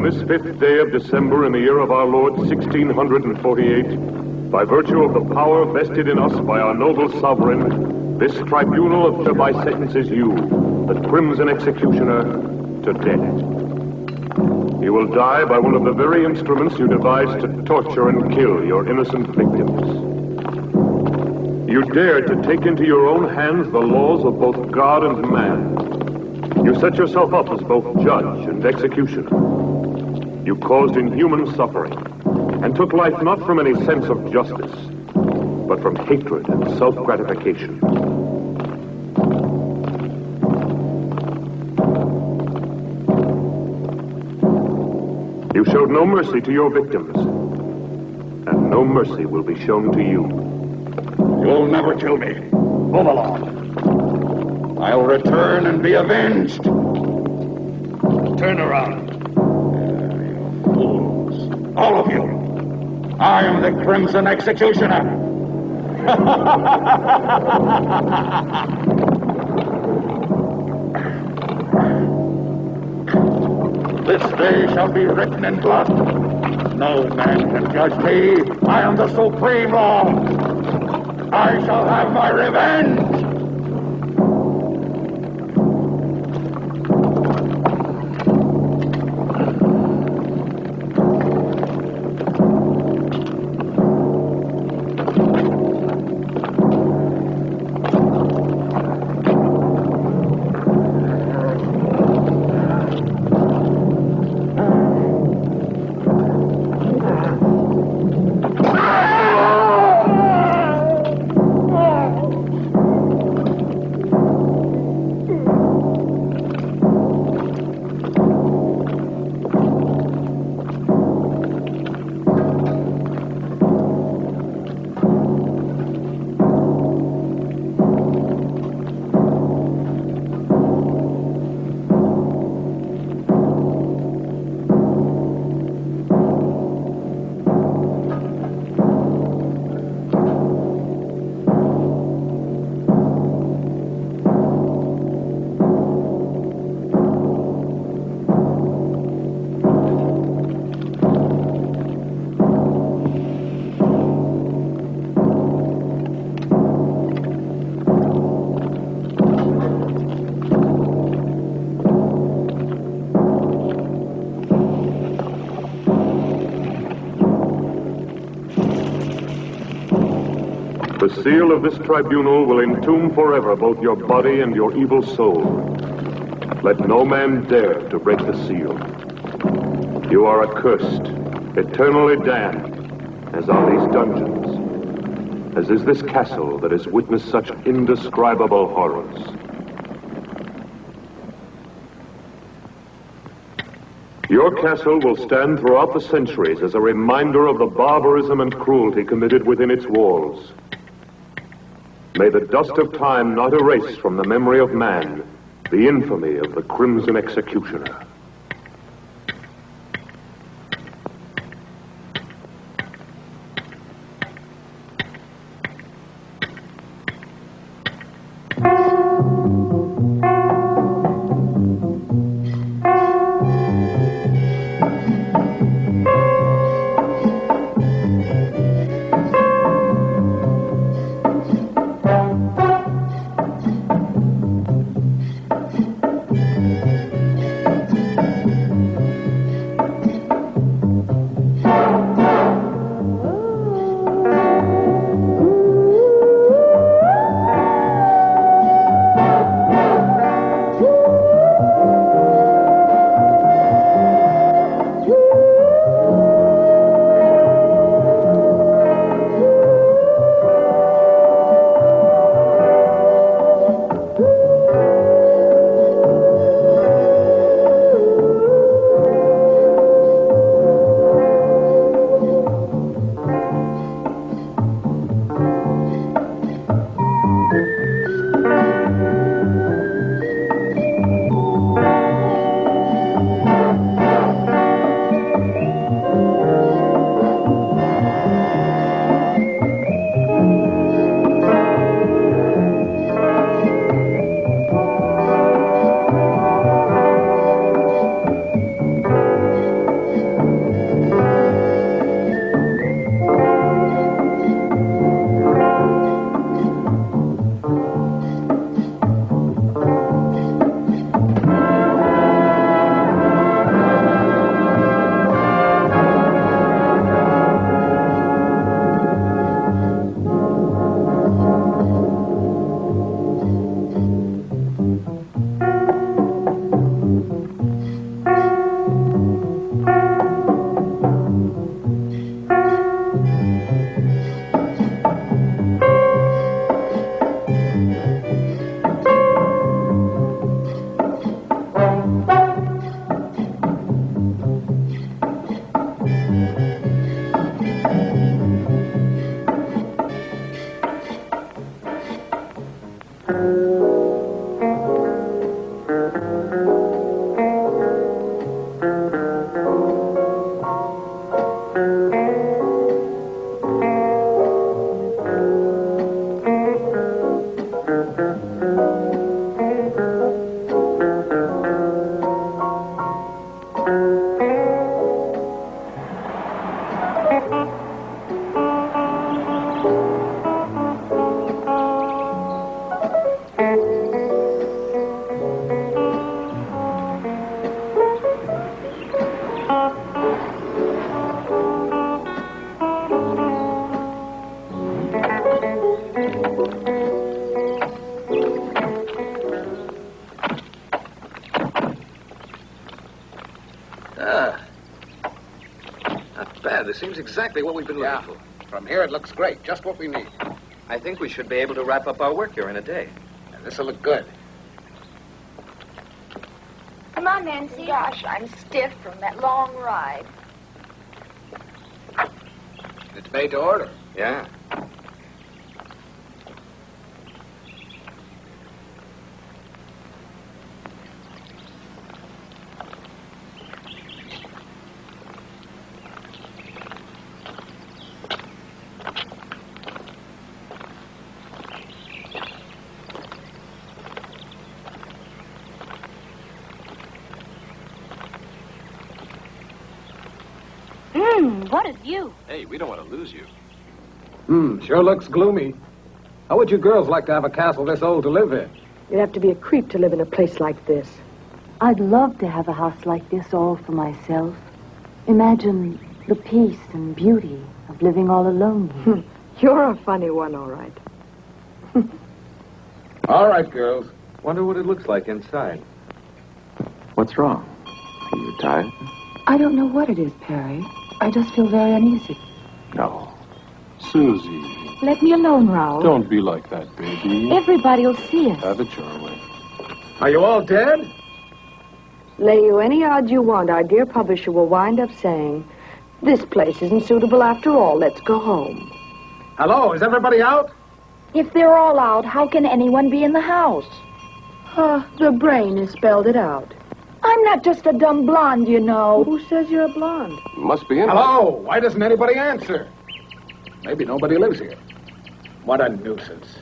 this 5th day of December in the year of our Lord 1648, by virtue of the power vested in us by our noble sovereign, this tribunal hereby sentences you, the Crimson Executioner, to death. You will die by one of the very instruments you devised to torture and kill your innocent victims. You dared to take into your own hands the laws of both God and man. You set yourself up as both judge and executioner. You caused inhuman suffering and took life not from any sense of justice, but from hatred and self-gratification. You showed no mercy to your victims, and no mercy will be shown to you. You'll never kill me. Move along. I'll return and be avenged. Turn around. You fools. All of you. I am the Crimson Executioner. This day shall be written in blood. No man can judge me. I am the supreme law. I shall have my revenge. The seal of this tribunal will entomb forever both your body and your evil soul. Let no man dare to break the seal. You are accursed, eternally damned, as are these dungeons, as is this castle that has witnessed such indescribable horrors. Your castle will stand throughout the centuries as a reminder of the barbarism and cruelty committed within its walls. May the dust of time not erase from the memory of man the infamy of the Crimson Executioner. Ah. Not bad. This seems exactly what we've been looking for. From here, it looks great. Just what we need. I think we should be able to wrap up our work here in a day. And this'll look good. Come on, Nancy. Gosh, I'm stiff from that long ride. It's made to order. Yeah. What a view. Hey, we don't want to lose you. Sure looks gloomy. How would you girls like to have a castle this old to live in? You'd have to be a creep to live in a place like this. I'd love to have a house like this all for myself. Imagine the peace and beauty of living all alone here. You're a funny one, all right. All right, girls. Wonder what it looks like inside. What's wrong? Are you tired? I don't know what it is, Perry. I just feel very uneasy. No. Susie, Let me alone, Raoul. don't be like that, baby. Everybody will see us. Have it your way. Are you all dead? Lay you any odds you want, our dear publisher will wind up saying, this place isn't suitable after all. Let's go home. Hello, is everybody out? If they're all out, how can anyone be in the house? The brain has spelled it out. I'm not just a dumb blonde, you know. Who says you're a blonde? Must be in. Hello, why doesn't anybody answer? Maybe nobody lives here. What a nuisance.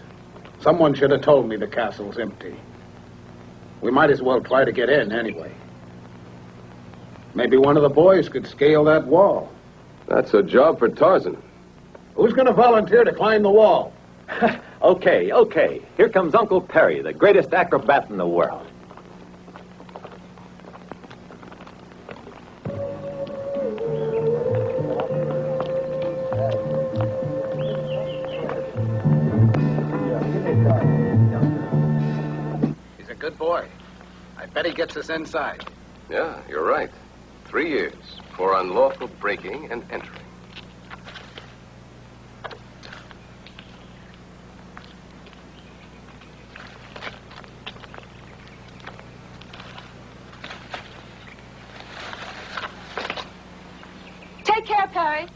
Someone should have told me the castle's empty. We might as well try to get in anyway. Maybe one of the boys could scale that wall. That's a job for Tarzan. Who's going to volunteer to climb the wall? Okay. Here comes Uncle Perry, the greatest acrobat in the world. He's a good boy. I bet he gets us inside. Yeah, you're right. 3 years for unlawful breaking and entering. Take care, Perry.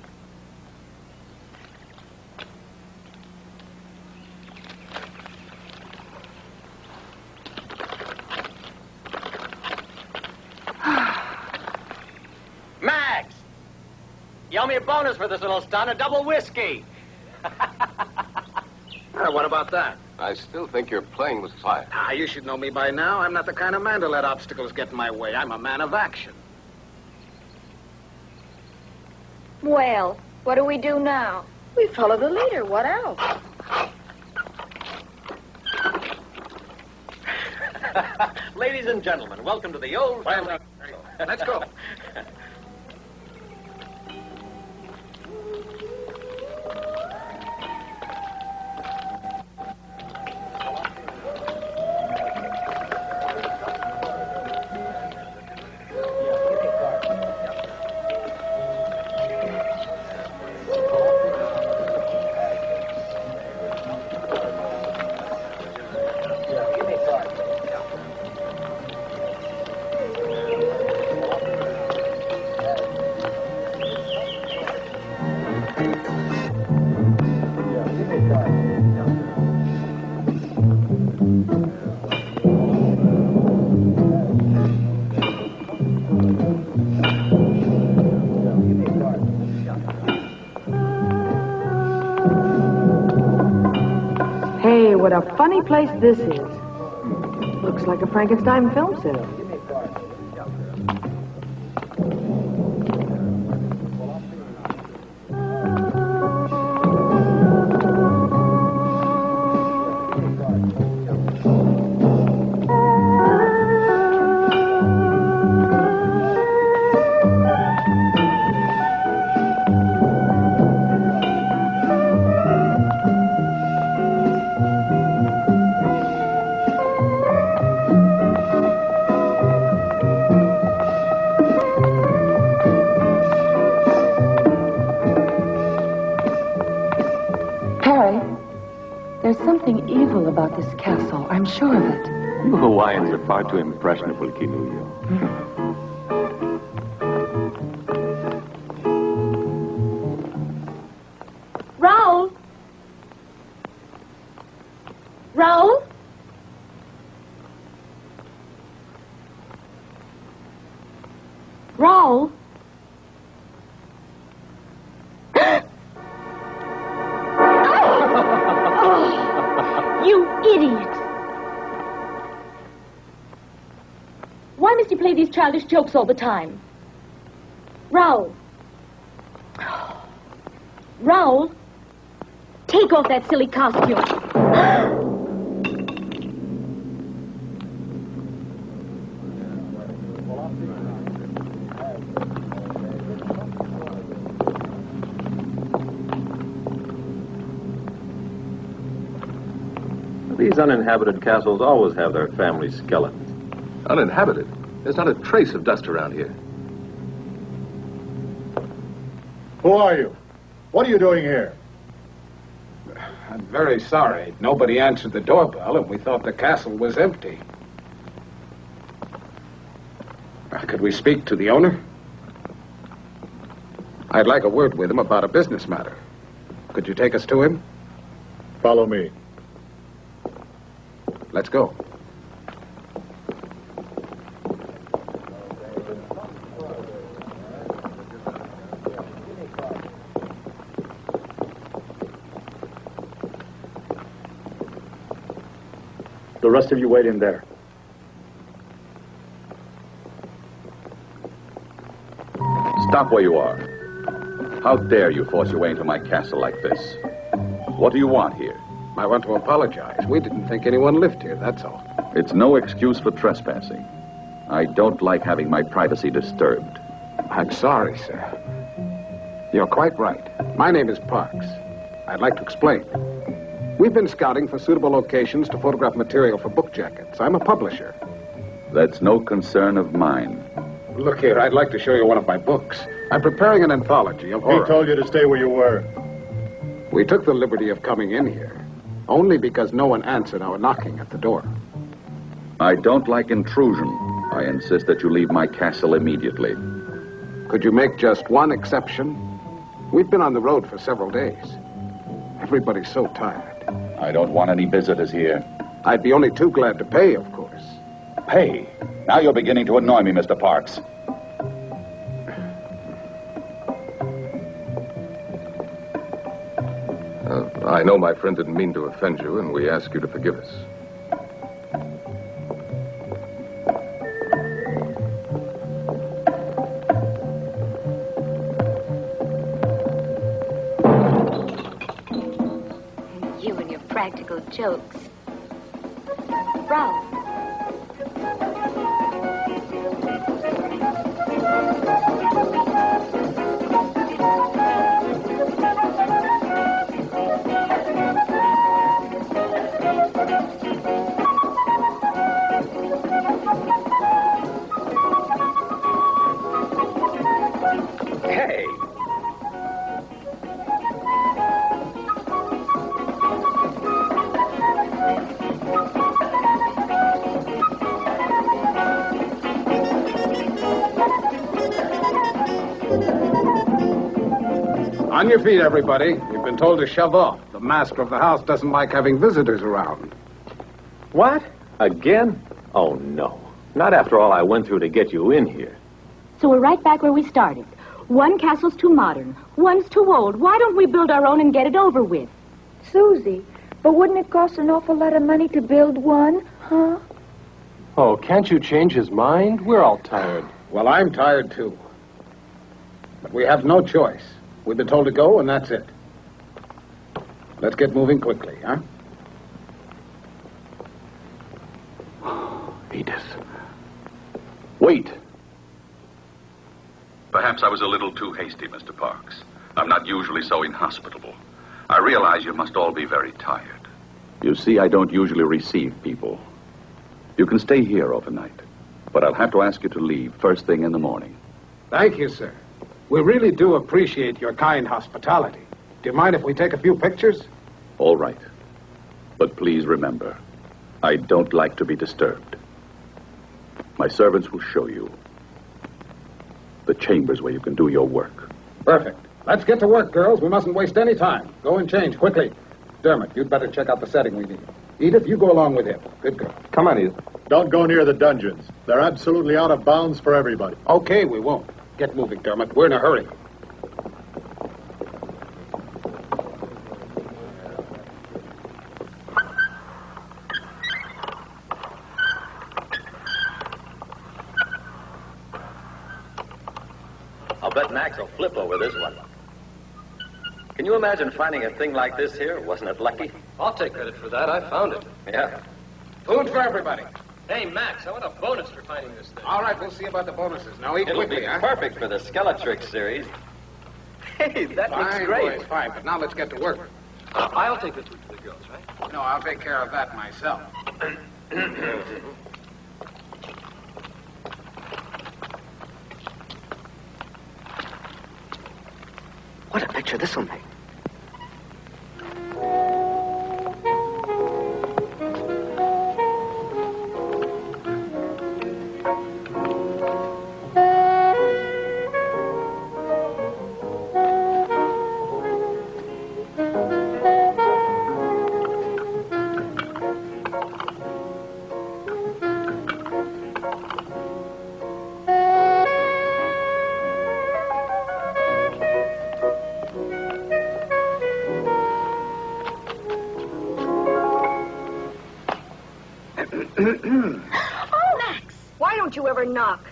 Max! You owe me a bonus for this little stunt, a double whiskey. What about that? I still think you're playing with fire. You should know me by now. I'm not the kind of man to let obstacles get in my way. I'm a man of action. Well, what do we do now? We follow the leader. What else? Ladies and gentlemen, welcome to the old... Let's go. Hey, what a funny place this is. Looks like a Frankenstein film set. about this castle. I'm sure of it. You Hawaiians are far too impressionable, Kinuyo. Raoul? Raoul? Raoul? You idiot! Why must you play these childish jokes all the time? Raoul. Raoul, take off that silly costume. These uninhabited castles always have their family skeletons. Uninhabited? There's not a trace of dust around here. Who are you? What are you doing here? I'm very sorry. Nobody answered the doorbell, and we thought the castle was empty. Could we speak to the owner? I'd like a word with him about a business matter. Could you take us to him? Follow me. Let's go. The rest of you wait in there. Stop where you are. How dare you force your way into my castle like this? What do you want here? I want to apologize. We didn't think anyone lived here, that's all. It's no excuse for trespassing. I don't like having my privacy disturbed. I'm sorry, sir. You're quite right. My name is Parks. I'd like to explain. We've been scouting for suitable locations to photograph material for book jackets. I'm a publisher. That's no concern of mine. Look here, I'd like to show you one of my books. I'm preparing an anthology of horror. He told you to stay where you were. We took the liberty of coming in here, only because no one answered our knocking at the door. I don't like intrusion. I insist that you leave my castle immediately. Could you make just one exception? We've been on the road for several days. Everybody's so tired. I don't want any visitors here. I'd be only too glad to pay, of course. Pay? Now you're beginning to annoy me, Mr. Parks. I know my friend didn't mean to offend you, and we ask you to forgive us. You and your practical jokes. Ralph. Hey! On your feet, everybody. You've been told to shove off. The master of the house doesn't like having visitors around. What? Again? Oh, no. Not after all I went through to get you in here. So we're right back where we started. One castle's too modern. One's too old. Why don't we build our own and get it over with? Susie, but wouldn't it cost an awful lot of money to build one, huh? Oh, can't you change his mind? We're all tired. Well, I'm tired, too. But we have no choice. We've been told to go, and that's it. Let's get moving quickly, huh? Edith. Wait. Perhaps I was a little too hasty, Mr. Parks. I'm not usually so inhospitable. I realize you must all be very tired. You see, I don't usually receive people. You can stay here overnight, but I'll have to ask you to leave first thing in the morning. Thank you, sir. We really do appreciate your kind hospitality. Do you mind if we take a few pictures? All right. But please remember, I don't like to be disturbed. My servants will show you the chambers where you can do your work. Perfect. Let's get to work, girls. We mustn't waste any time. Go and change quickly. Dermot, you'd better check out the setting we need. Edith, you go along with him. Good girl. Come on, Edith. Don't go near the dungeons. They're absolutely out of bounds for everybody. Okay, we won't. Get moving, Dermot. We're in a hurry. I'll bet Max will flip over this one. Can you imagine finding a thing like this here? Wasn't it lucky? I'll take credit for that. I found it. Yeah. Food for everybody. Hey, Max, I want a bonus for finding this thing. All right, we'll see about the bonuses. Now eat It'll quickly, be huh? perfect for the Skeletrix series. Hey, that looks Fine, great. boys, fine. But now let's get to work. I'll take this one to the girls, right? No, I'll take care of that myself. What a picture this will make. Oh, Max! Why don't you ever knock?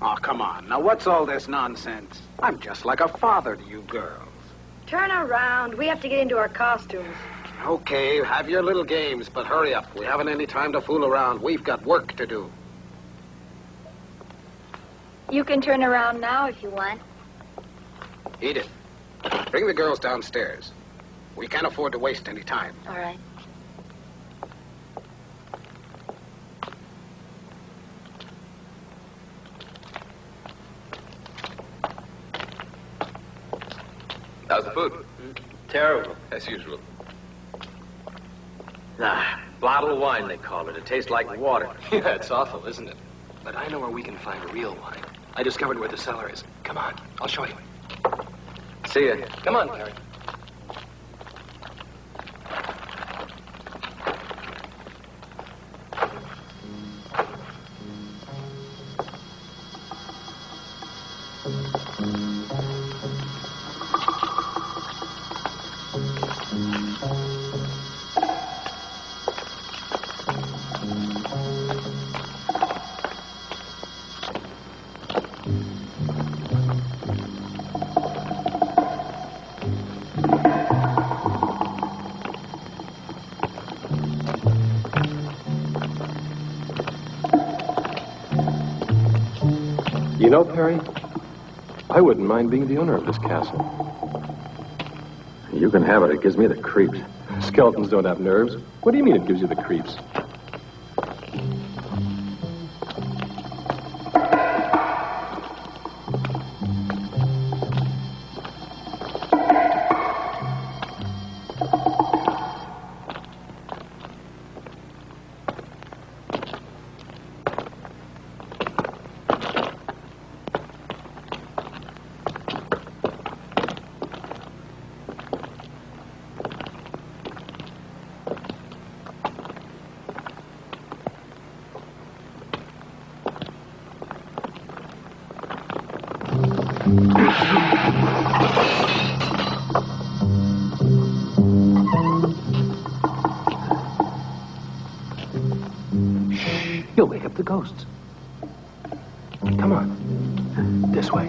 Oh, come on. Now, what's all this nonsense? I'm just like a father to you girls. Turn around. We have to get into our costumes. Okay, have your little games, but hurry up. We haven't any time to fool around. We've got work to do. You can turn around now if you want. Edith, bring the girls downstairs. We can't afford to waste any time. All right. How's the food? Terrible. As usual. Bottled wine, they call it. It tastes like water. Yeah, it's awful, isn't it? But I know where we can find real wine. I discovered where the cellar is. Come on, I'll show you. See ya. Come on, Perry. You know, Perry, I wouldn't mind being the owner of this castle. You can have it. It gives me the creeps. Skeletons don't have nerves. What do you mean it gives you the creeps? You'll wake up the ghosts. Come on. This way.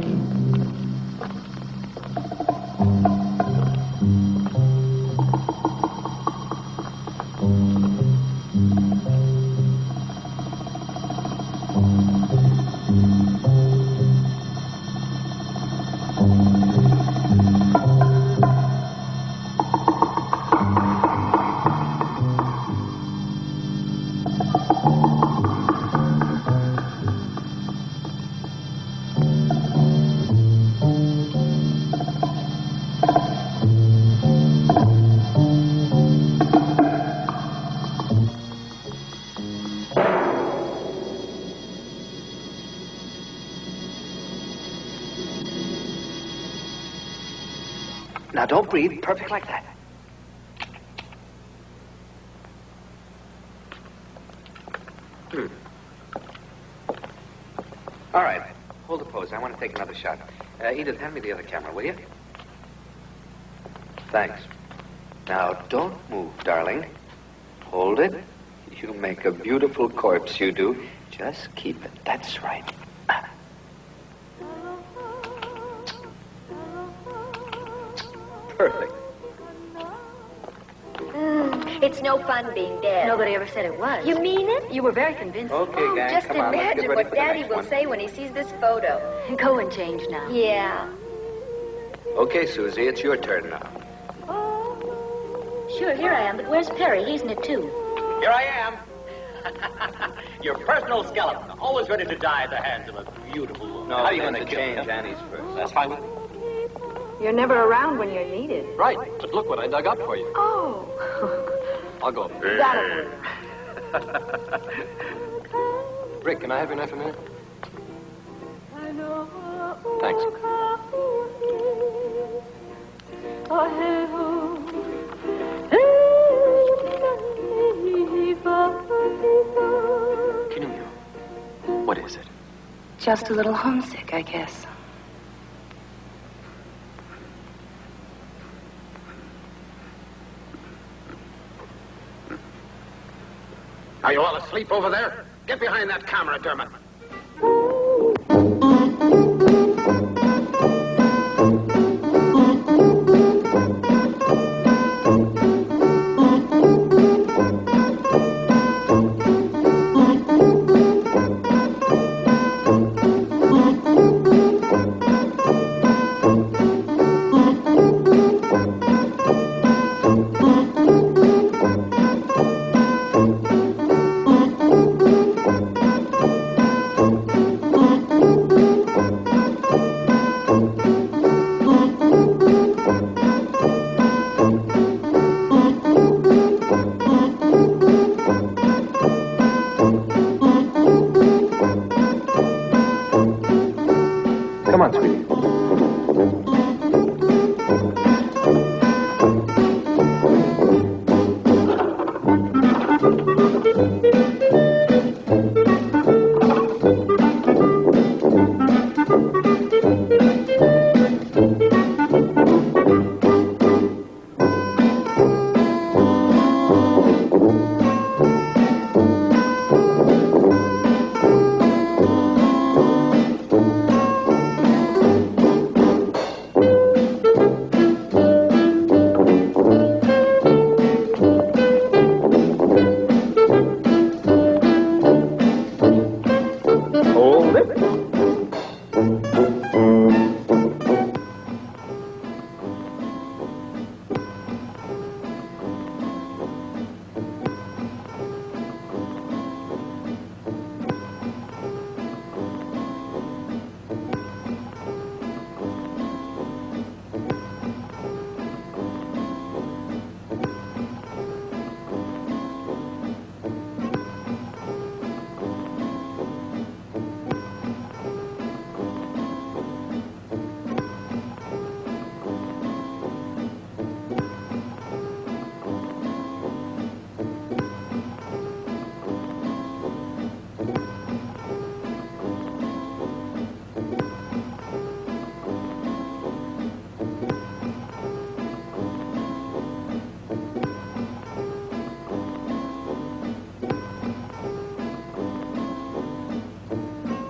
Now, don't breathe. Perfect like that. All right. Hold the pose. I want to take another shot. Edith, hand me the other camera, will you? Thanks. Now, don't move, darling. Hold it. You make a beautiful corpse, you do. Just keep it. That's right. Perfect. It's no fun being dead. Nobody ever said it was. You mean it? You were very convincing. Okay, gang, Just come on. Let's imagine get ready what for the Daddy next will one. say when he sees this photo. Go and change now. Yeah. Okay, Susie, it's your turn now. Sure, here I am, but where's Perry? He's in it, too. Here I am. Your personal skeleton, always ready to die at the hands of a beautiful woman. No, How are you then going to to change change Annie's first? That's fine with me. You're never around when you're needed. Right, but look what I dug up for you. Oh. I'll go. That'll Rick, can I have your knife a minute? Thanks. Kinumio, what is it? Just a little homesick, I guess. Are you all asleep over there? Get behind that camera, Dermot. Come on, sweetie.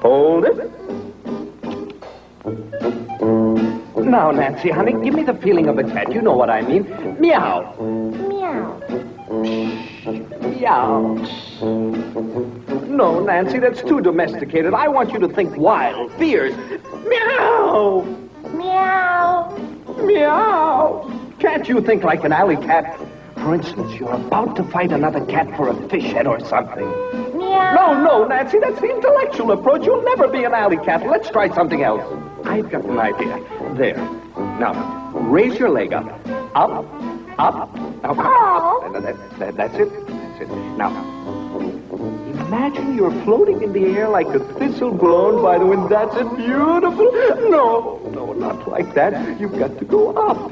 Hold it. Now, Nancy, honey, give me the feeling of a cat. You know what I mean. Meow. Meow. Meow. No, Nancy, that's too domesticated. I want you to think wild, fierce. Meow. Meow. Meow. Can't you think like an alley cat? For instance, you're about to fight another cat for a fish head or something. Meow. No, Nancy, that's the intellectual approach. You'll never be an alley cat. Let's try something else. I've got an idea. There. Now, raise your leg up. Up, up, up, up. That's it. That's it. Now, imagine you're floating in the air like a thistle blown by the wind. That's it. Beautiful. No, not like that. You've got to go up.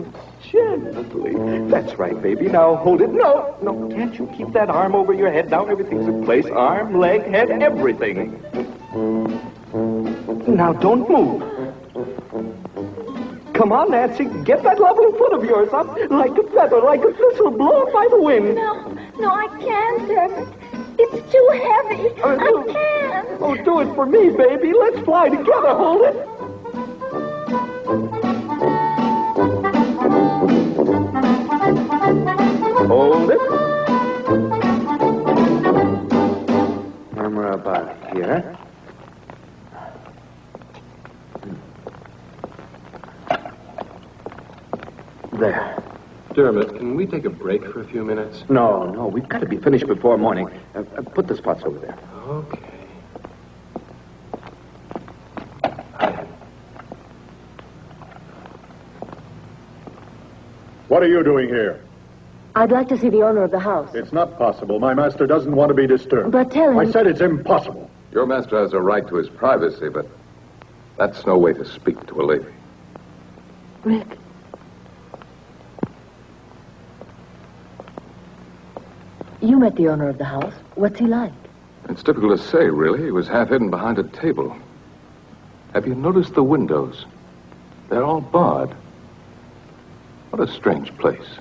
Gently. That's right, baby. Now hold it. No, no, can't you keep that arm over your head? Now everything's in place. Arm, leg, head, everything. Now don't move. Come on, Nancy. Get that lovely foot of yours up like a feather, like a thistle blown by the wind. No, I can't, Dermot. It's too heavy. I can't. Oh, do it for me, baby. Let's fly together. Hold it. Hold it. Murmur about here. There. Dermot, can we take a break for a few minutes? No, we've got to be finished before morning. Put the spots over there. Okay. What are you doing here? I'd like to see the owner of the house. It's not possible. My master doesn't want to be disturbed. But tell him... I said it's impossible. Your master has a right to his privacy, but that's no way to speak to a lady. Rick. You met the owner of the house. What's he like? It's difficult to say, really. He was half hidden behind a table. Have you noticed the windows? They're all barred. What a strange place.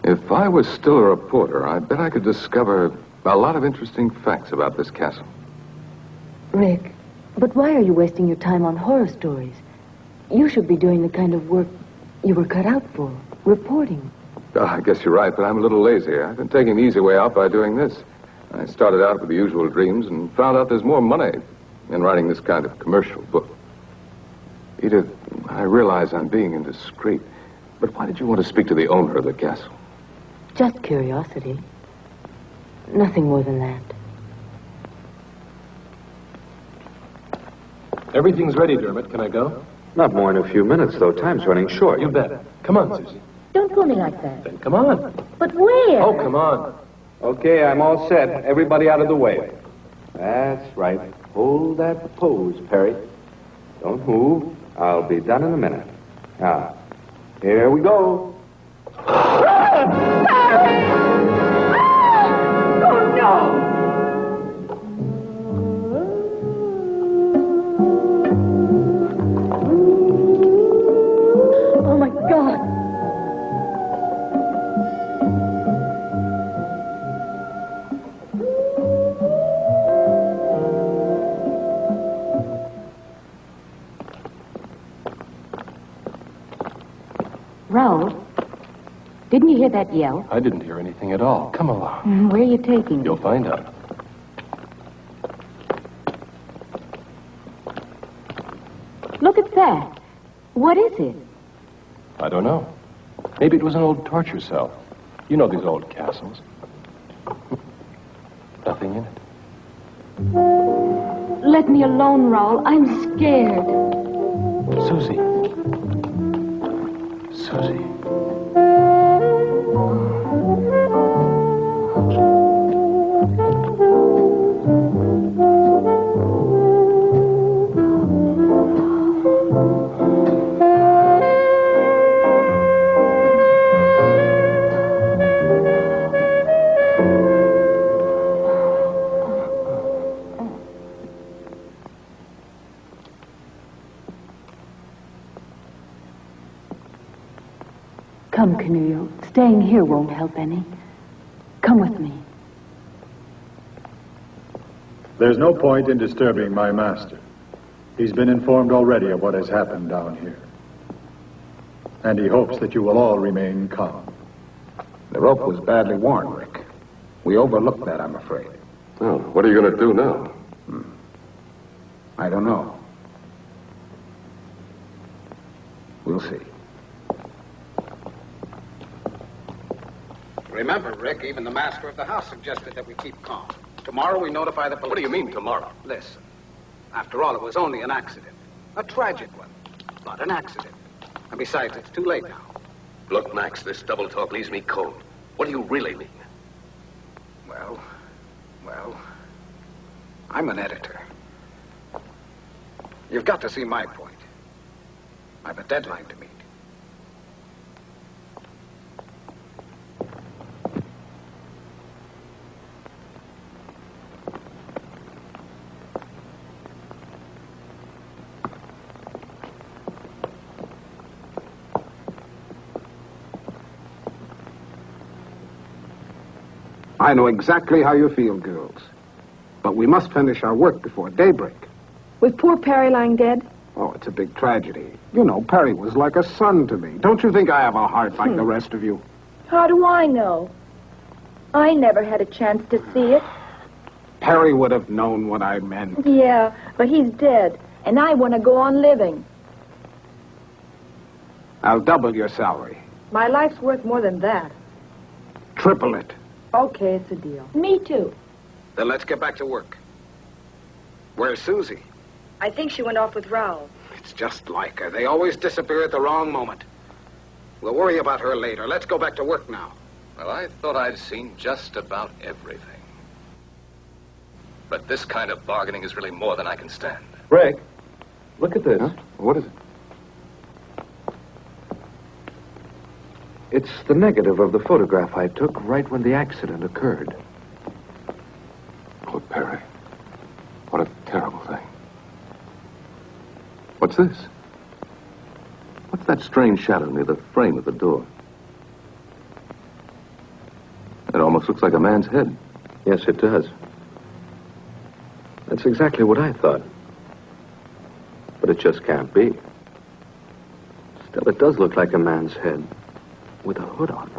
If I was still a reporter, I bet I could discover a lot of interesting facts about this castle. Rick, but why are you wasting your time on horror stories? You should be doing the kind of work you were cut out for, reporting. Oh, I guess you're right, but I'm a little lazy. I've been taking the easy way out by doing this. I started out with the usual dreams and found out there's more money in writing this kind of commercial book. Edith, I realize I'm being indiscreet, but why did you want to speak to the owner of the castle? Just curiosity. Nothing more than that. Everything's ready, Dermot. Can I go? Not more in a few minutes, though. Time's running short. You bet. Come on, Susie. Don't pull me like that. Then come on. But where? Oh, come on. Okay, I'm all set. Everybody out of the way. That's right. Hold that pose, Perry. Don't move. I'll be done in a minute. Now, here we go. Oh, no! Oh, my God. Raoul, didn't you hear that yell? I didn't hear anything at all. Come along. Where are you taking me? You'll find out. Look at that. What is it? I don't know. Maybe it was an old torture cell. You know these old castles. Nothing in it. Let me alone, Raoul. I'm scared. Susie. Susie. Come, Cornelio. Staying here won't help any. Come with me. There's no point in disturbing my master. He's been informed already of what has happened down here. And he hopes that you will all remain calm. The rope was badly worn, Rick. We overlooked that, I'm afraid. Oh, what are you going to do now? I don't know. We'll see. Remember, Rick, even the master of the house suggested that we keep calm. Tomorrow we notify the police. What do you mean, tomorrow? Listen. After all, it was only an accident. A tragic one. But an accident. And besides, it's too late now. Look, Max, this double talk leaves me cold. What do you really mean? Well, I'm an editor. You've got to see my point. I've a deadline to meet. I know exactly how you feel, girls. But we must finish our work before daybreak. With poor Perry lying dead? Oh, it's a big tragedy. You know, Perry was like a son to me. Don't you think I have a heart like the rest of you? How do I know? I never had a chance to see it. Perry would have known what I meant. Yeah, but he's dead, and I want to go on living. I'll double your salary. My life's worth more than that. Triple it. Okay, it's a deal. Me too. Then let's get back to work. Where's Susie? I think she went off with Raoul. It's just like her. They always disappear at the wrong moment. We'll worry about her later. Let's go back to work now. Well, I thought I'd seen just about everything. But this kind of bargaining is really more than I can stand. Rick, look at this. Huh? What is it? It's the negative of the photograph I took right when the accident occurred. Poor Perry. What a terrible thing. What's this? What's that strange shadow near the frame of the door? It almost looks like a man's head. Yes, it does. That's exactly what I thought. But it just can't be. Still, it does look like a man's head with a hood on.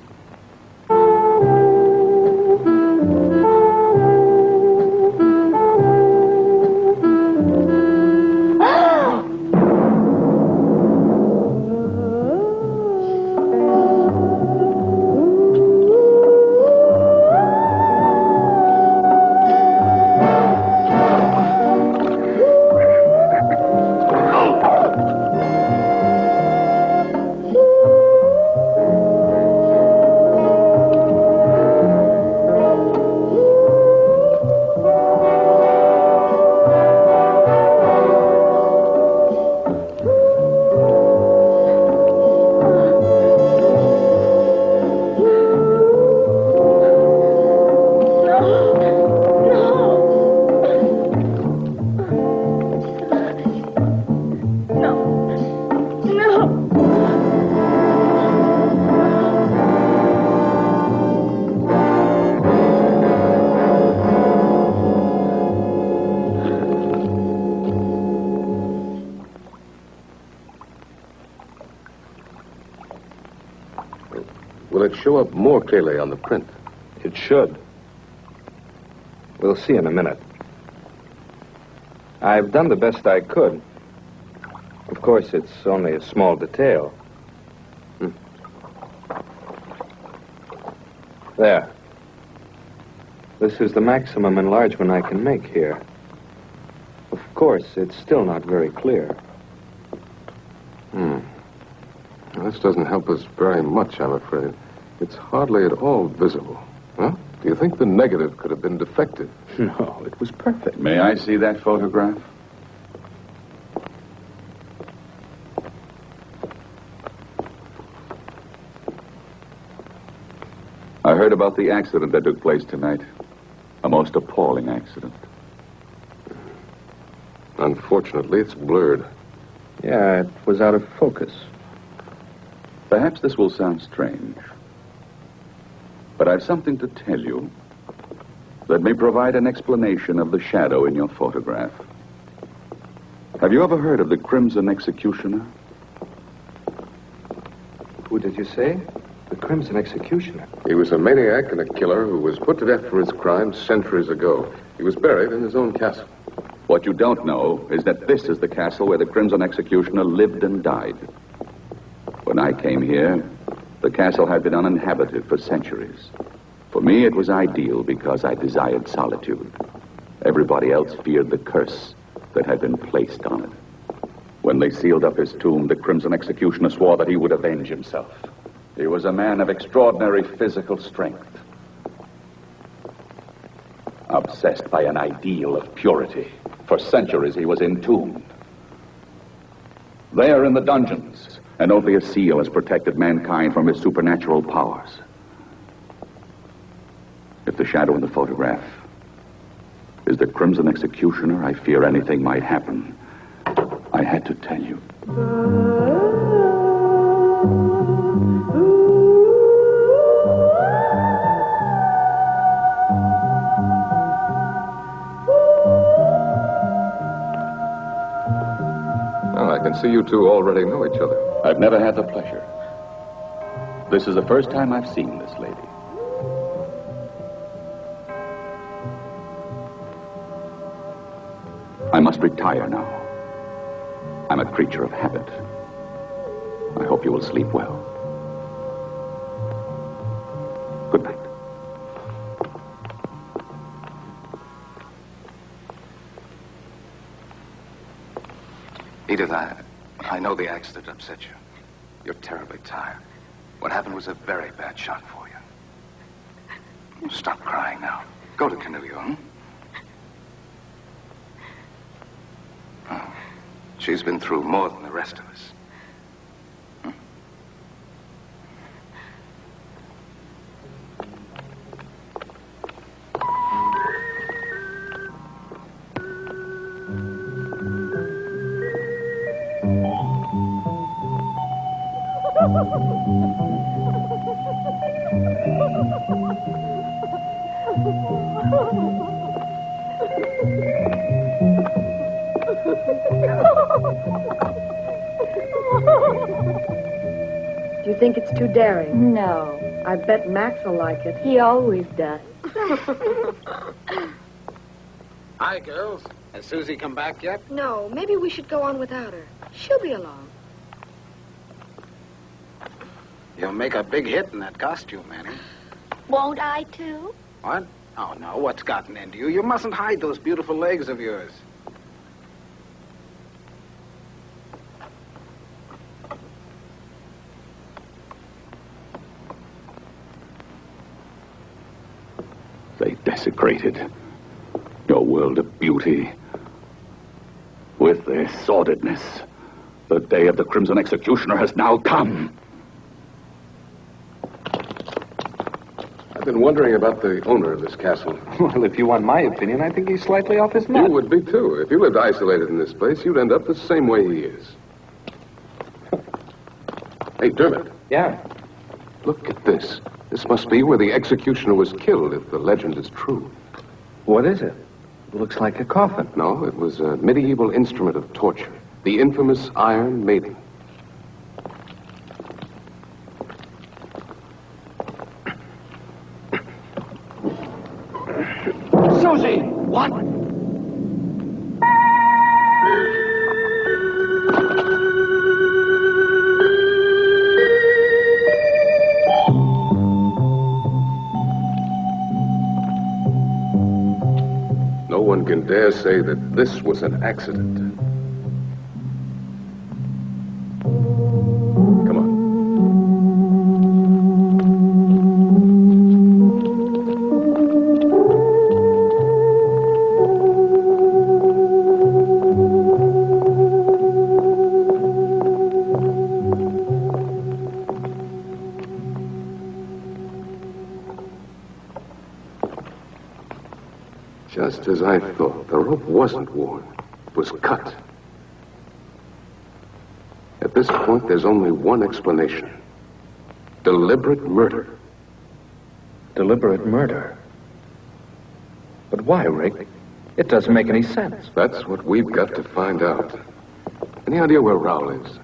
Will it show up more clearly on the print? It should. We'll see in a minute. I've done the best I could. Of course, it's only a small detail. There. This is the maximum enlargement I can make here. Of course, it's still not very clear. Well, this doesn't help us very much, I'm afraid. It's hardly at all visible. Huh? Do you think the negative could have been defective? No, it was perfect. May I see that photograph? I heard about the accident that took place tonight. A most appalling accident. Unfortunately, it's blurred. Yeah, it was out of focus. Perhaps this will sound strange, but I've something to tell you that may provide an explanation of the shadow in your photograph. Have you ever heard of the Crimson Executioner? Who did you say? The Crimson Executioner. He was a maniac and a killer who was put to death for his crimes centuries ago. He was buried in his own castle. What you don't know is that this is the castle where the Crimson Executioner lived and died. When I came here, the castle had been uninhabited for centuries. For me, it was ideal because I desired solitude. Everybody else feared the curse that had been placed on it. When they sealed up his tomb, the Crimson Executioner swore that he would avenge himself. He was a man of extraordinary physical strength, obsessed by an ideal of purity. For centuries, he was entombed. There in the dungeons, an opiate seal has protected mankind from his supernatural powers. If the shadow in the photograph is the Crimson Executioner, I fear anything might happen. I had to tell you. can see you two already know each other. I've never had the pleasure. This is the first time I've seen this lady. I must retire now. I'm a creature of habit. I hope you will sleep well. Good night. Edith, I know the accident upset you. You're terribly tired. What happened was a very bad shock for you. Stop crying now. Go to Cornelia, Oh, she's been through more than the rest of us. Do you think it's too daring? No. I bet Max will like it. He always does. Hi, girls. Has Susie come back yet? No, maybe we should go on without her. She'll be along. You'll make a big hit in that costume, Annie. Won't I, too? What? Oh, no. What's gotten into you? You mustn't hide those beautiful legs of yours. They desecrated your world of beauty with their sordidness. The day of the Crimson Executioner has now come. I've been wondering about the owner of this castle. Well, if you want my opinion, I think he's slightly off his nut. You would be, too. If you lived isolated in this place, you'd end up the same way he is. Hey, Dermot. Yeah? Look at this. This must be where the executioner was killed, if the legend is true. What is it? It looks like a coffin. No, it was a medieval instrument of torture. The infamous Iron Maiden. Susie! What? No one can dare say that this was an accident. Come on. Just as I thought, the rope wasn't worn. It was cut. At this point, there's only one explanation. Deliberate murder. Deliberate murder? But why, Rick? It doesn't make any sense. That's what we've got to find out. Any idea where Raoul is?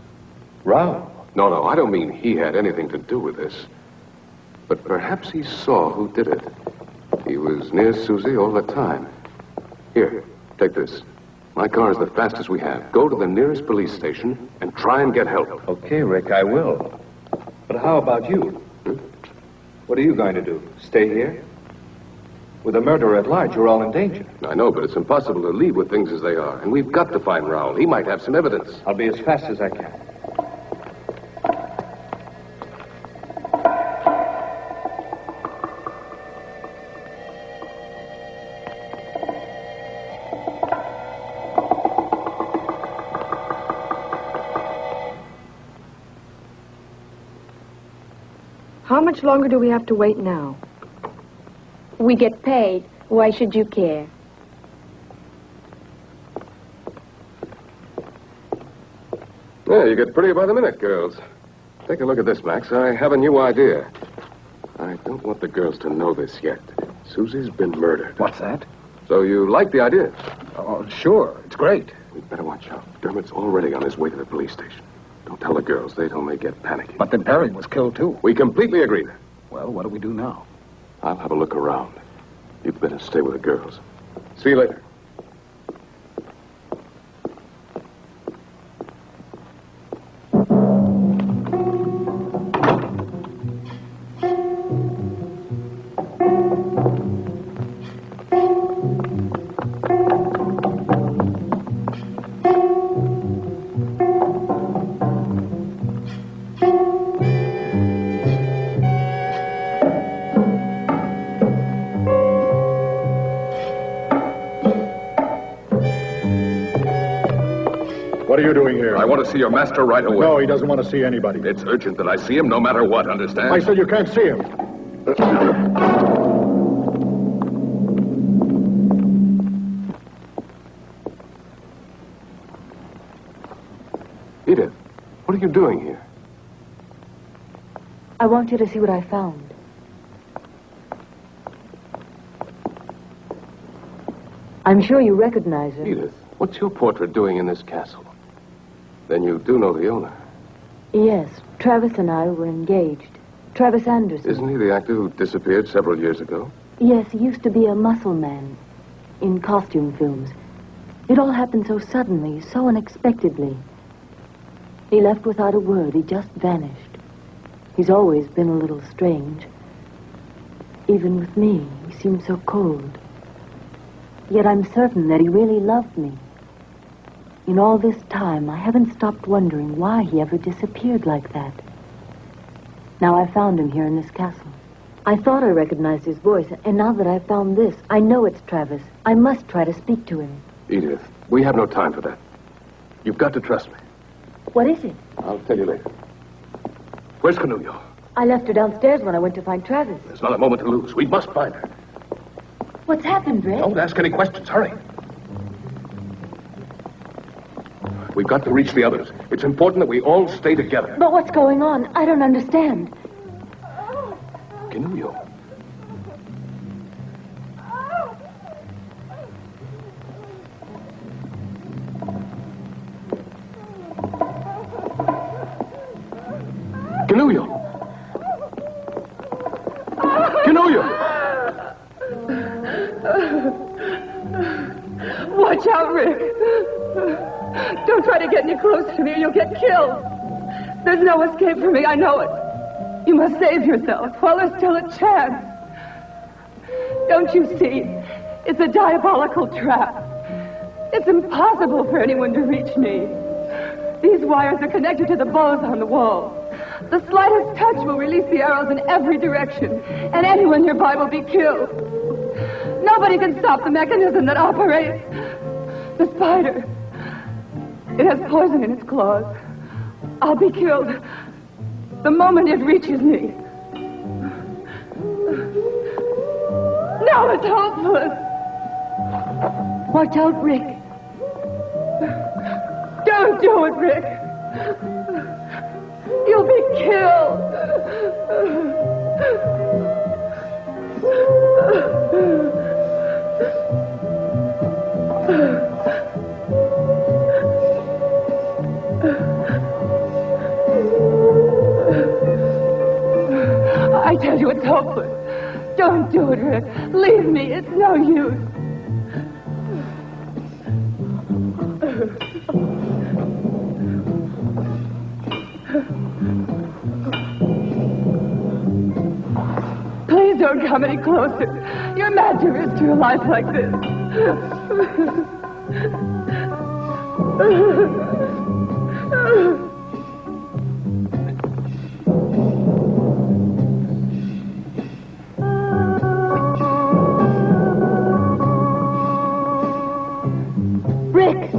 Raoul? No, I don't mean he had anything to do with this. But perhaps he saw who did it. He was near Susie all the time. Here, take this. My car is the fastest we have. Go to the nearest police station and try and get help. Okay, Rick, I will. But how about you? What are you going to do? Stay here? With a murderer at large, you're all in danger. I know, but it's impossible to leave with things as they are. And we've got to find Raoul. He might have some evidence. I'll be as fast as I can. How much longer do we have to wait now? We get paid. Why should you care? Yeah, you get prettier by the minute, girls. Take a look at this, Max. I have a new idea. I don't want the girls to know this yet. Susie's been murdered. What's that? So you like the idea? Oh, sure. It's great. We'd better watch out. Dermot's already on his way to the police station. Don't tell the girls. They'd only get panicky. But then Perry was killed, too. We completely agree then. Well, what do we do now? I'll have a look around. You'd better stay with the girls. See you later. What are you doing here? I want to see your master right away. No, he doesn't want to see anybody. It's urgent that I see him no matter what, understand? I said you can't see him. Edith, what are you doing here? I want you to see what I found. I'm sure you recognize her. Edith, what's your portrait doing in this castle? Then you do know the owner. Yes, Travis and I were engaged. Travis Anderson. Isn't he the actor who disappeared several years ago? Yes, he used to be a muscle man in costume films. It all happened so suddenly, so unexpectedly. He left without a word. He just vanished. He's always been a little strange. Even with me, he seemed so cold. Yet I'm certain that he really loved me. In all this time, I haven't stopped wondering why he ever disappeared like that. Now I found him here in this castle. I thought I recognized his voice, and now that I've found this, I know it's Travis. I must try to speak to him. Edith, we have no time for that. You've got to trust me. What is it? I'll tell you later. Where's Canullo? I left her downstairs when I went to find Travis. There's not a moment to lose. We must find her. What's happened, Rick? Don't ask any questions. Hurry. We've got to reach the others. It's important that we all stay together. But what's going on? I don't understand. Canullo. Canullo. Canullo. Watch out, Rick. Don't try to get any closer to me or you'll get killed. There's no escape for me, I know it. You must save yourself while there's still a chance. Don't you see? It's a diabolical trap. It's impossible for anyone to reach me. These wires are connected to the bows on the wall. The slightest touch will release the arrows in every direction, and anyone nearby will be killed. Nobody can stop the mechanism that operates. The spider. It has poison in its claws. I'll be killed the moment it reaches me. Now it's hopeless. Watch out, Rick. Don't do it, Rick. You'll be killed. I tell you, it's hopeless. Don't do it, Rick. Leave me. It's no use. Please don't come any closer. You're mad to risk your life like this. Rick!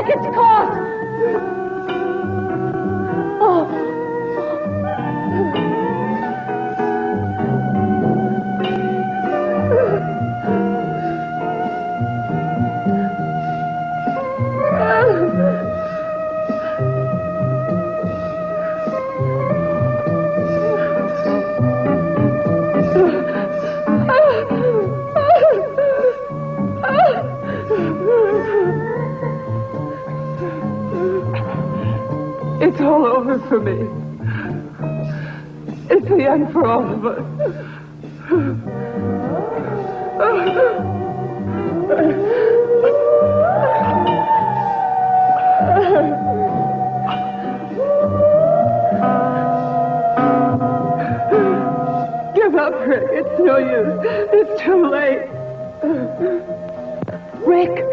Rick, it's caught! Oh. It's all over for me. It's the end for all of us. Give up, Rick. It's no use. It's too late. Rick!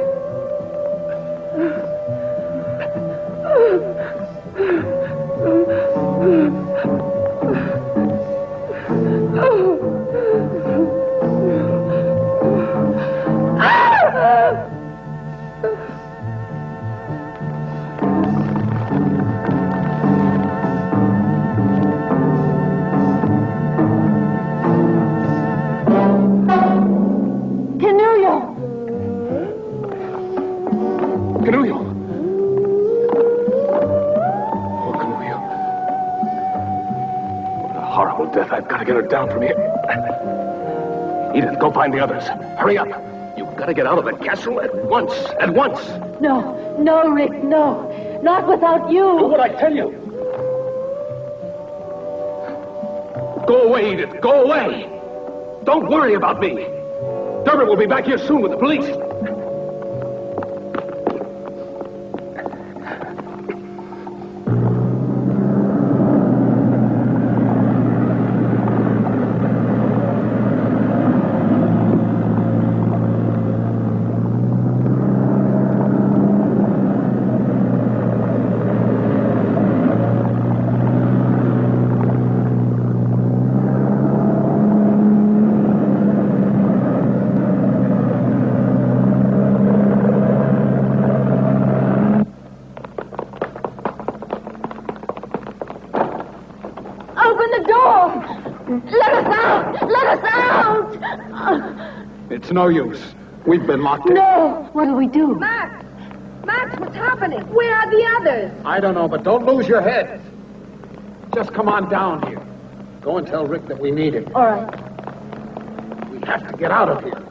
Death. I've got to get her down from here. Edith, go find the others. Hurry up. You've got to get out of the castle at once. At once. No, no, Rick, no. Not without you. Do what I tell you. Go away, Edith. Go away. Don't worry about me. Dermot will be back here soon with the police. It's no use. We've been locked in. No! What'll we do? Max! Max, what's happening? Where are the others? I don't know, but don't lose your head. Just come on down here. Go and tell Rick that we need him. All right. We have to get out of here.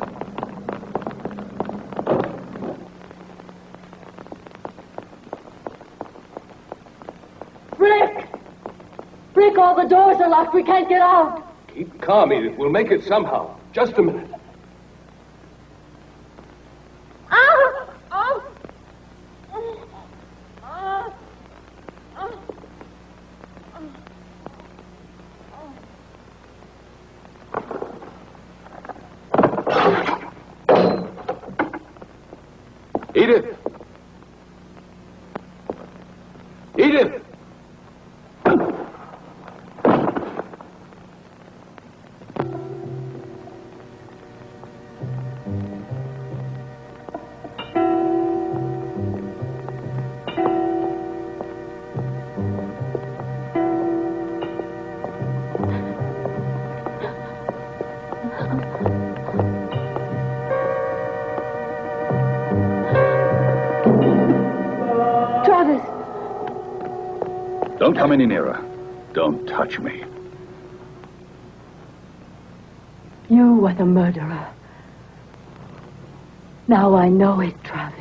Rick! Rick, all the doors are locked. We can't get out. Keep calm, Edith. We'll make it somehow. Just a minute. Edith! Edith! Don't come any nearer. Don't touch me. You were the murderer. Now I know it, Travis.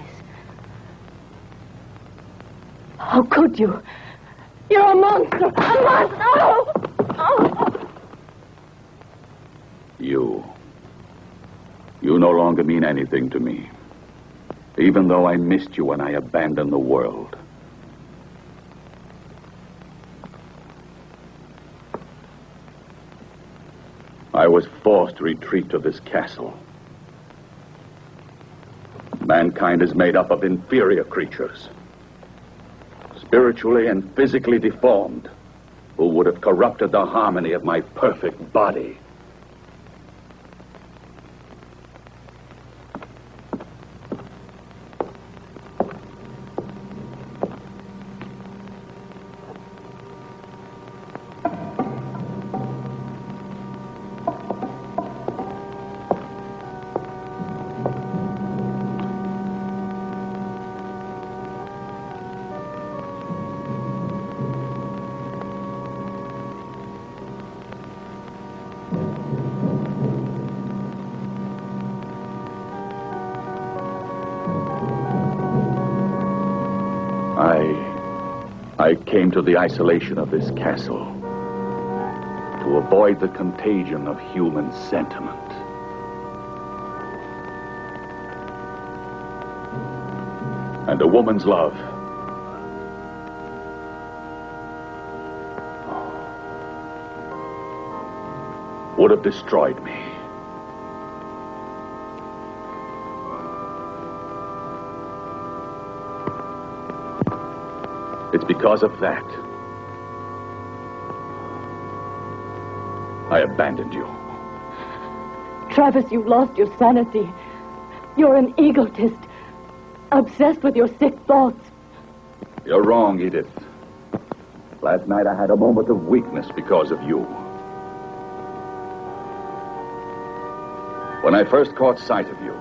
How could you? You're a monster! A monster! Oh! Oh! You no longer mean anything to me. Even though I missed you when I abandoned the world. I was forced to retreat to this castle. Mankind is made up of inferior creatures, spiritually and physically deformed, who would have corrupted the harmony of my perfect body. I came to the isolation of this castle to avoid the contagion of human sentiment. And a woman's love. Would have destroyed me. It's because of that I abandoned you. Travis, you've lost your sanity. You're an egotist, obsessed with your sick thoughts. You're wrong, Edith. Last night I had a moment of weakness because of you. When I first caught sight of you,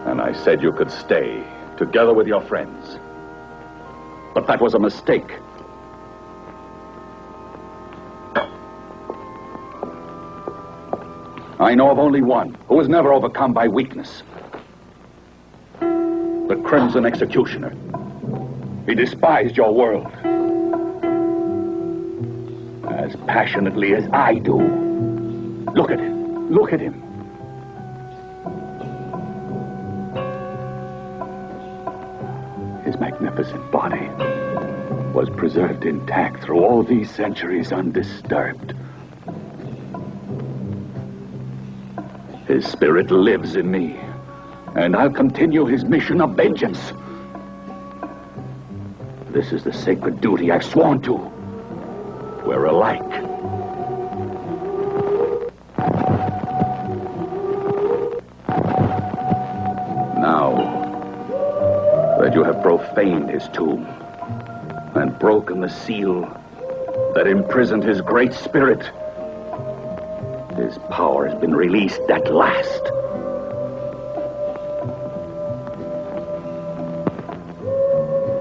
and I said you could stay together with your friends. But that was a mistake. I know of only one who was never overcome by weakness. The Crimson Executioner. He despised your world as passionately as I do. Look at him. Look at him. His magnificent body was preserved intact through all these centuries undisturbed. His spirit lives in me, and I'll continue his mission of vengeance. This is the sacred duty I've sworn to. We're alike. Now that you have profaned his tomb and broken the seal that imprisoned his great spirit, his power has been released at last.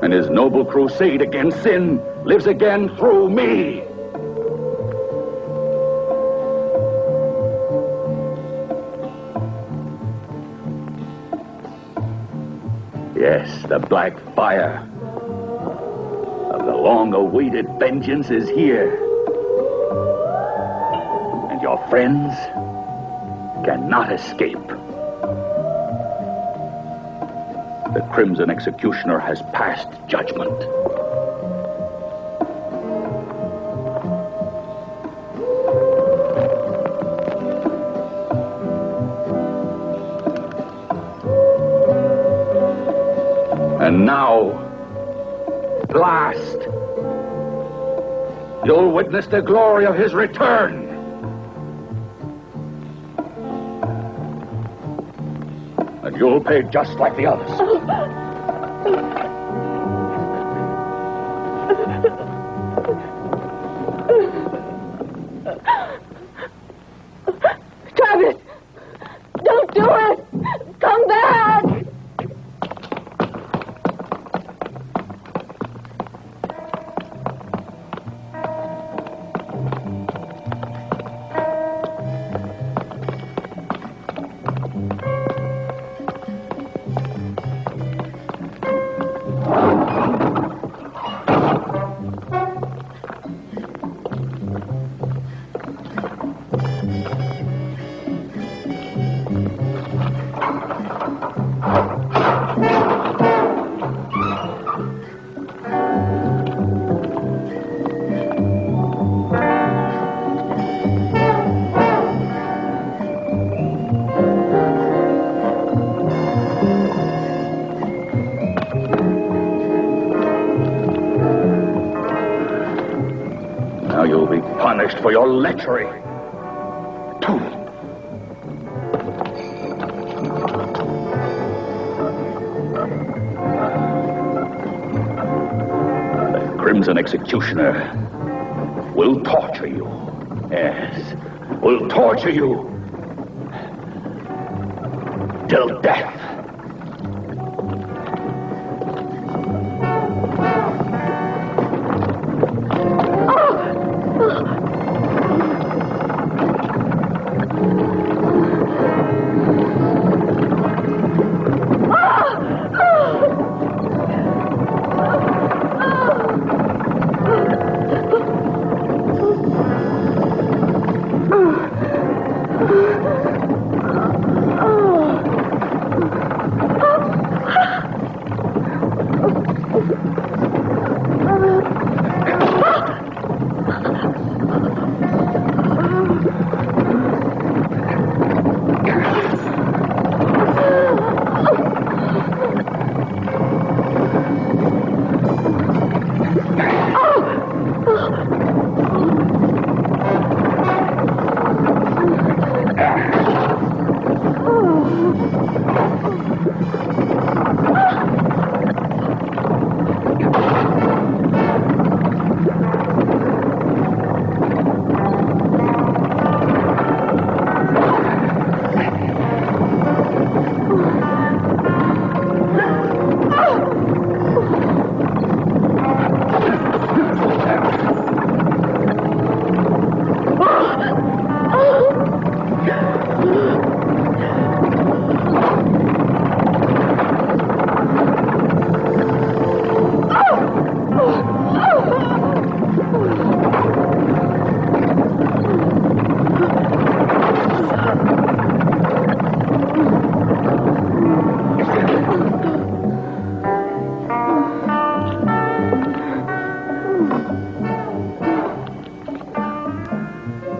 And his noble crusade against sin lives again through me. Yes, the black fire of the long-awaited vengeance is here. And your friends cannot escape. The Crimson Executioner has passed judgment. And now, last, you'll witness the glory of his return. And you'll pay just like the others. Travis! Don't do it! Come back! For your lechery. The Crimson Executioner will torture you. Yes, will torture you till death.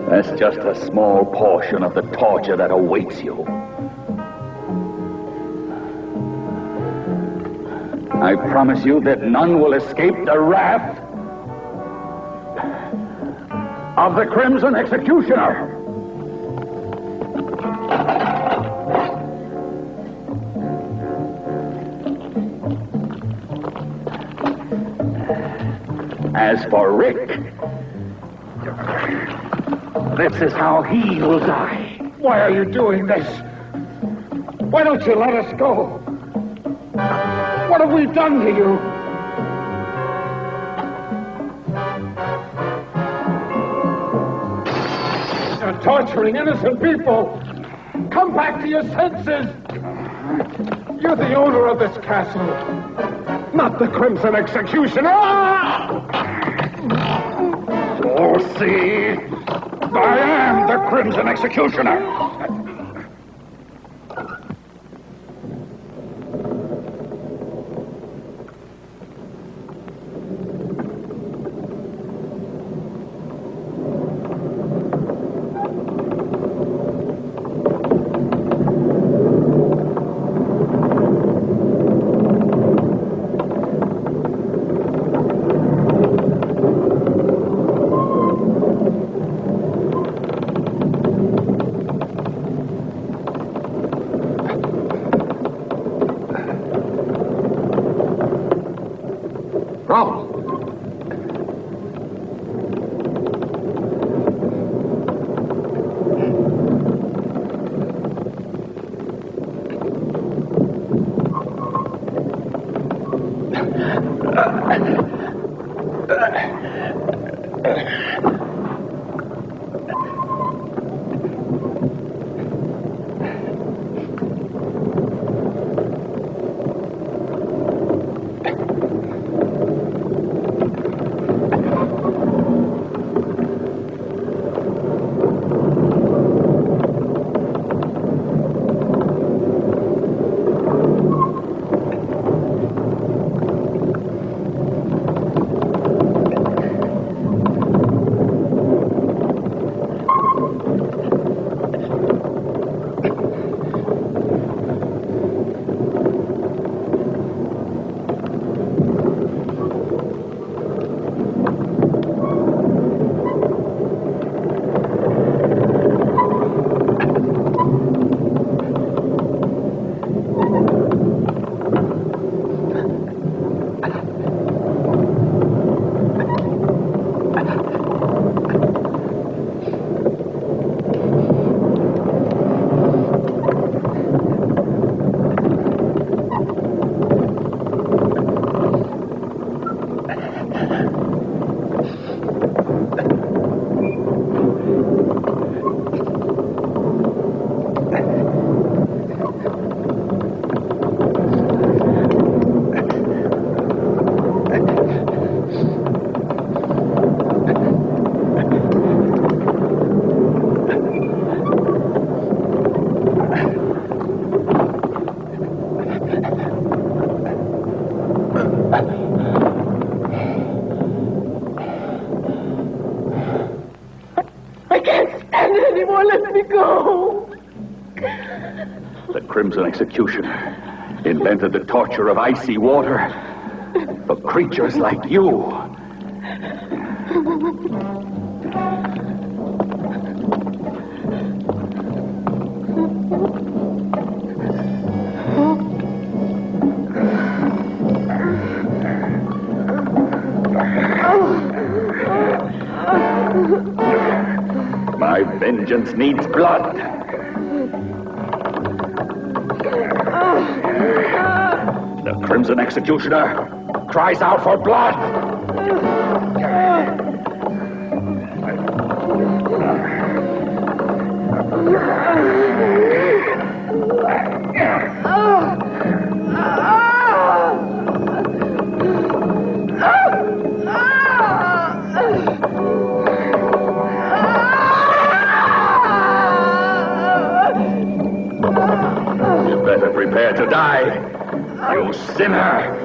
That's just a small portion of the torture that awaits you. I promise you that none will escape the wrath of the Crimson Executioner. As for Rick, this is how he will die. Why are you doing this? Why don't you let us go? What have we done to you? You're torturing innocent people. Come back to your senses. You're the owner of this castle, not the Crimson Executioner. Oh, see? I am the Crimson Executioner. The Crimson Executioner invented the torture of icy water for creatures like you. My vengeance needs blood. The Crimson Executioner cries out for blood. You better prepare to die, you sinner.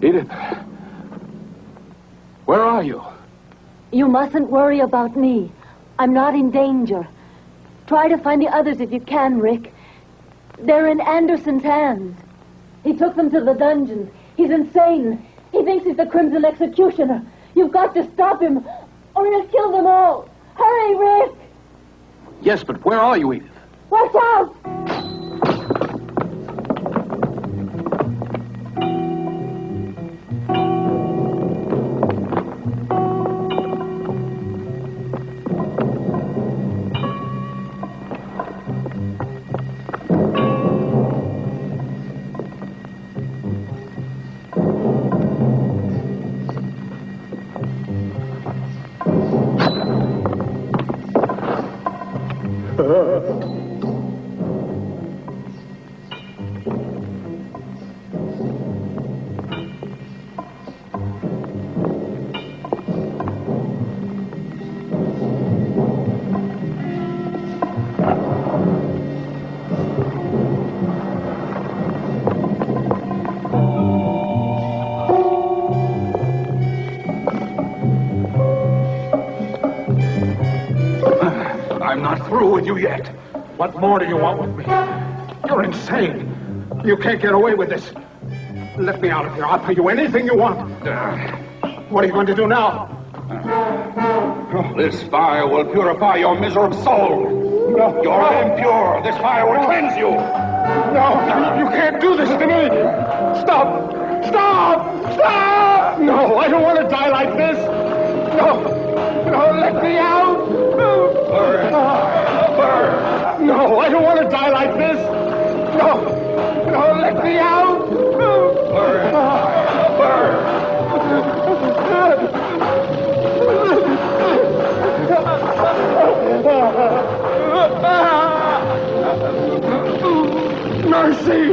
Edith, where are you? You mustn't worry about me. I'm not in danger. Try to find the others if you can, Rick. They're in Anderson's hands. He took them to the dungeons. He's insane. He thinks he's the Crimson Executioner. You've got to stop him, or he'll kill them all. Hurry, Rick! Yes, but where are you, Edith? Watch out! not through with you yet. What more do you want with me? You're insane. You can't get away with this. Let me out of here. I'll pay you anything you want. What are you going to do now? This fire will purify your miserable soul. No. You're impure. This fire will cleanse you. No, you can't do this to me. Stop! Stop! Stop! No, I don't want to die like this. No, let me out. Burn. No, I don't want to die like this. No, let me out. Burn. Mercy!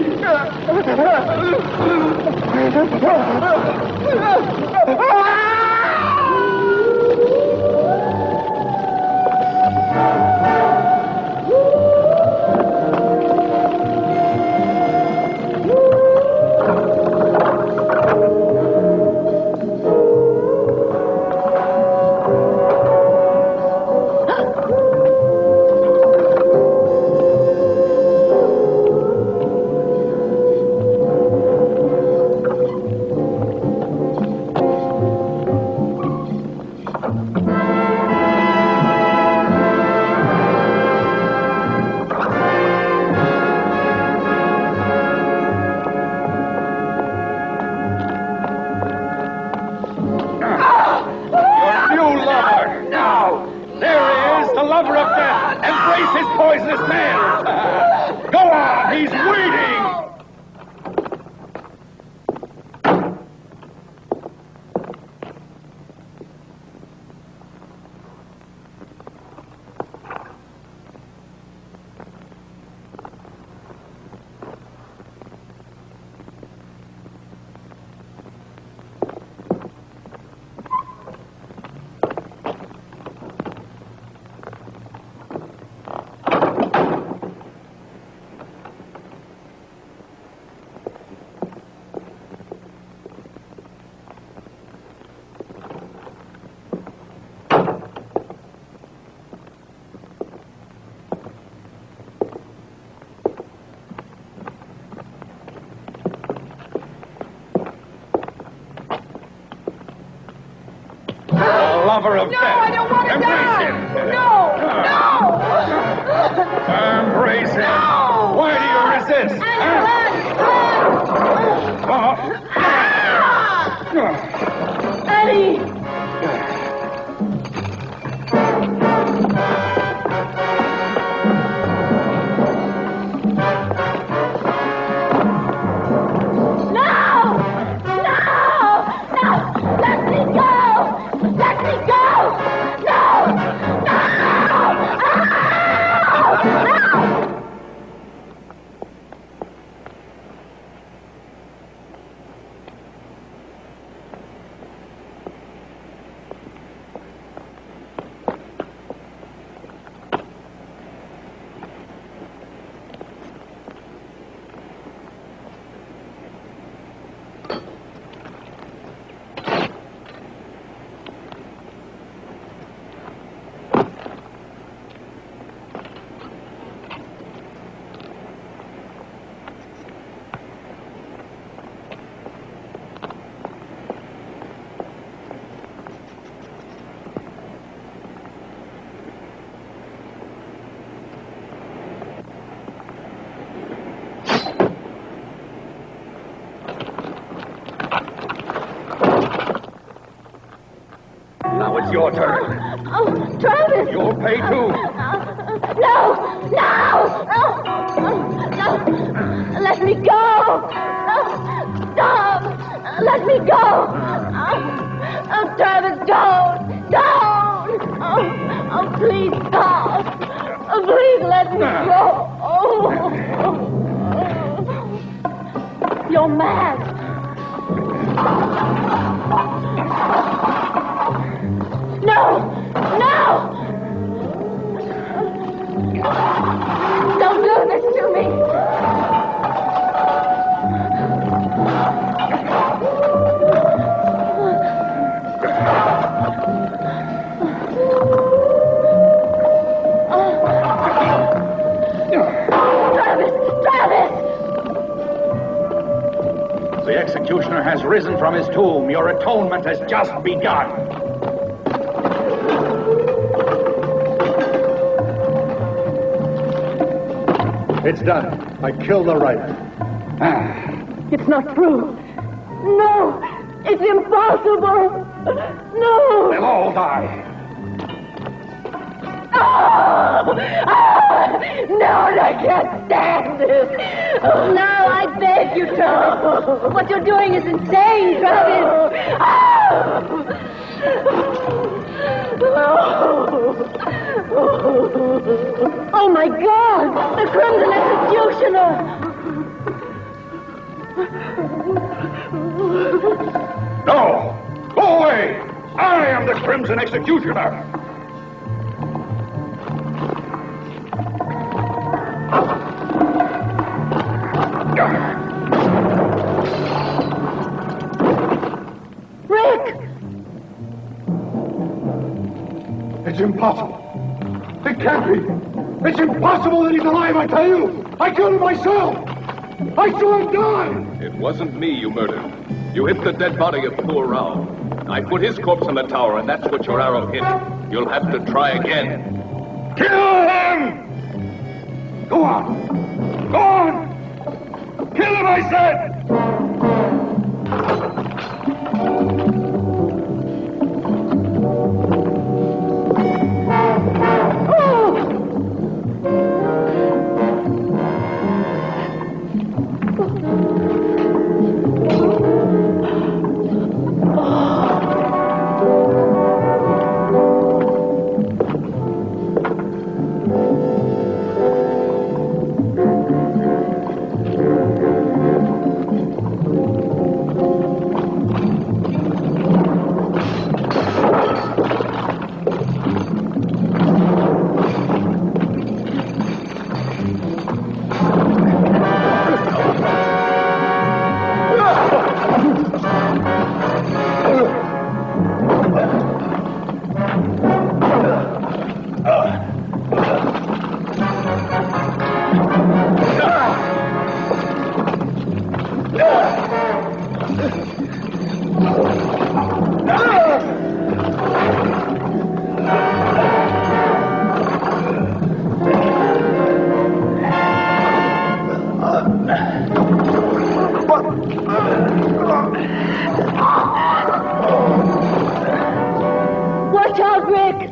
Lover of death. I don't want to Embrace him. Embrace him. No. Why do you resist? Eddie! Now it's your turn. Oh, Travis! You'll pay too. No! Let me go! Stop! Let me go! Travis, don't! Please stop! Please let me go! You're mad! No! Don't do this to me! executioner has risen from his tomb. Your atonement has just begun. It's done. I killed the right. It's not true. No! It's impossible! No! They'll all die. No, I can't stand this. No, I beg you, Travis. What you're doing is insane, Travis. Oh, my God! The Crimson Executioner! No! Go away! I am the Crimson Executioner! Rick! It's impossible. It can't be. It's impossible that he's alive, I tell you. I killed him myself. I saw him die. It wasn't me you murdered. You hit the dead body of poor Rao. I put his corpse in the tower, and that's what your arrow hit. You'll have to try again. Kill him! Go on! Go on! Kill him, I said! Watch out, Rick!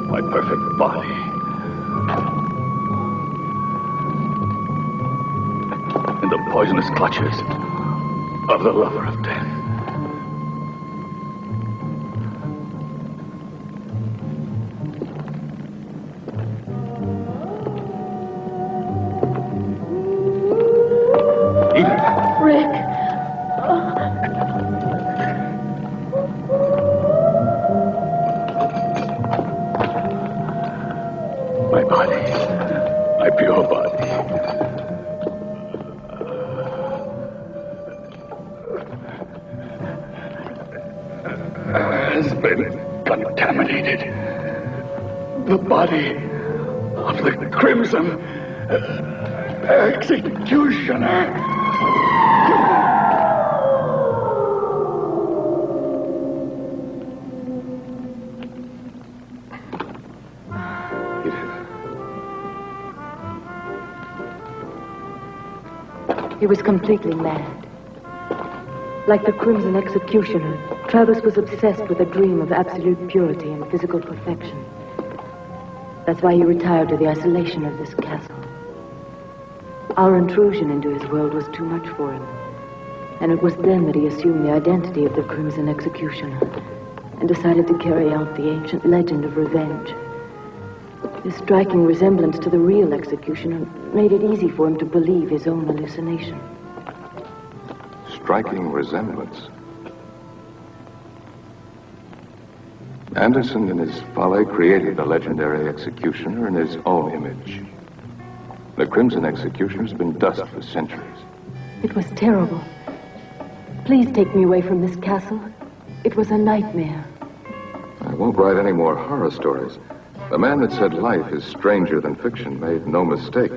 My perfect body. In the poisonous clutches of the lover of death. Has been contaminated. The body of the Crimson Executioner. He was completely mad. Like the Crimson Executioner, Travis was obsessed with a dream of absolute purity and physical perfection. That's why he retired to the isolation of this castle. Our intrusion into his world was too much for him. And it was then that he assumed the identity of the Crimson Executioner and decided to carry out the ancient legend of revenge. His striking resemblance to the real executioner made it easy for him to believe his own hallucination. Striking resemblance. Anderson, in his folly, created the legendary executioner in his own image. The Crimson Executioner's been dust for centuries. It was terrible. Please take me away from this castle. It was a nightmare. I won't write any more horror stories. The man that said life is stranger than fiction made no mistake.